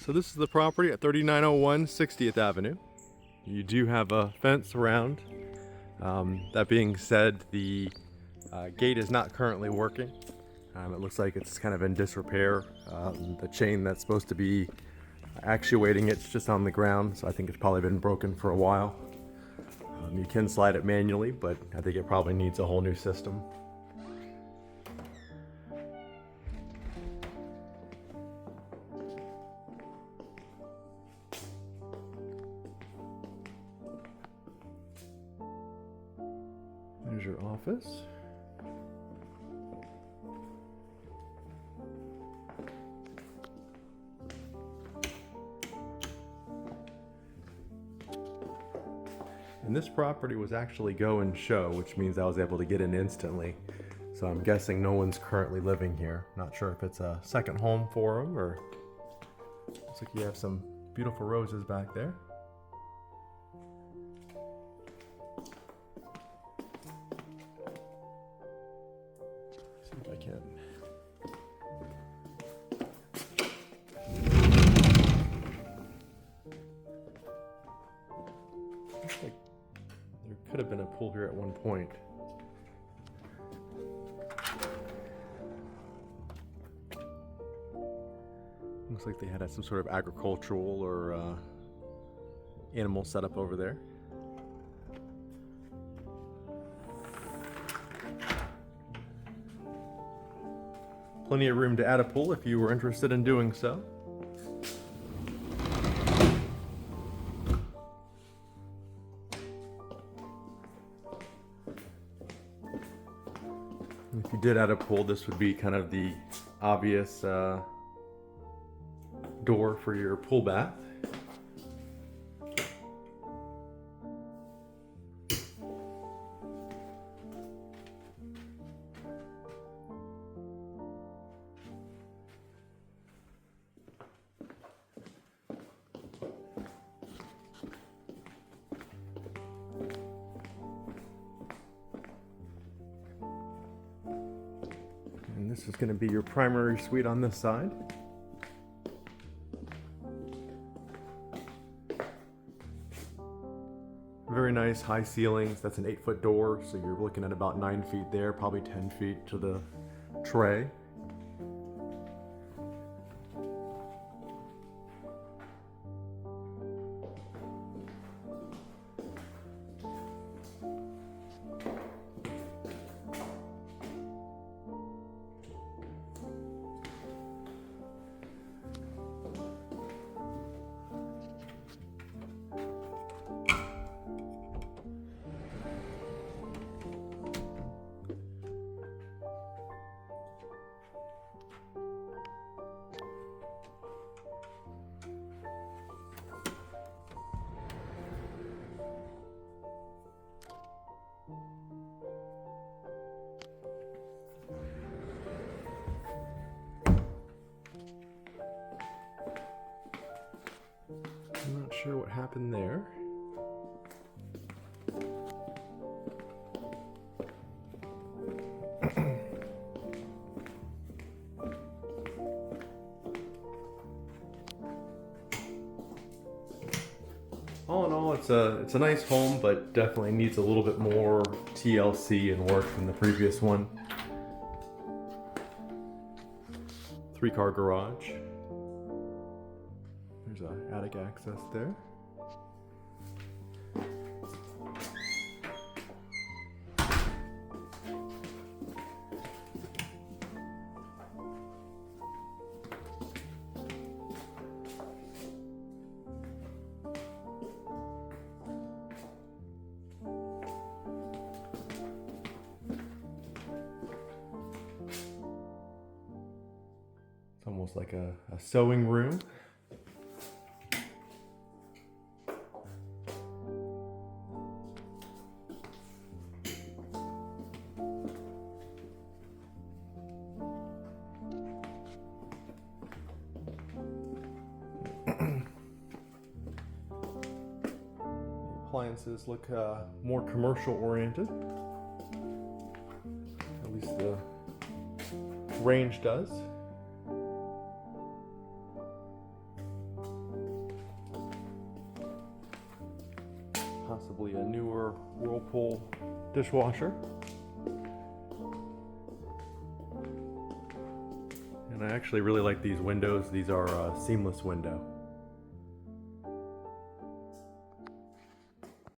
So this is the property at 3901 60th Avenue. You do have a fence around. That being said, the gate is not currently working. It looks like it's kind of in disrepair. The chain that's supposed to be actuating it's just on the ground, so I think it's probably been broken for a while. You can slide it manually, but I think it probably needs a whole new system. There's your office. And this property was actually go and show, which means I was able to get in instantly. So I'm guessing no one's currently living here. Not sure if it's a second home for them or... Looks like you have some beautiful roses back there. See if I can. Looks like there could have been a pool here at one point. Looks like they had some sort of agricultural or animal setup over there. Plenty of room to add a pool if you were interested in doing so. If you did add a pool, this would be kind of the obvious door for your pool bath. And this is going to be your primary suite on this side. Very nice high ceilings. That's an 8-foot door, so you're looking at about 9 feet there, probably 10 feet to the tray. I'm not sure what happened there. All in all, it's a nice home, but definitely needs a little bit more TLC and work than the previous one. 3-car garage. There's an attic access there. It's almost like a sewing room. Appliances look more commercial oriented. At least the range does. possibly a newer Whirlpool dishwasher. And I actually really like these windows. These are a seamless window.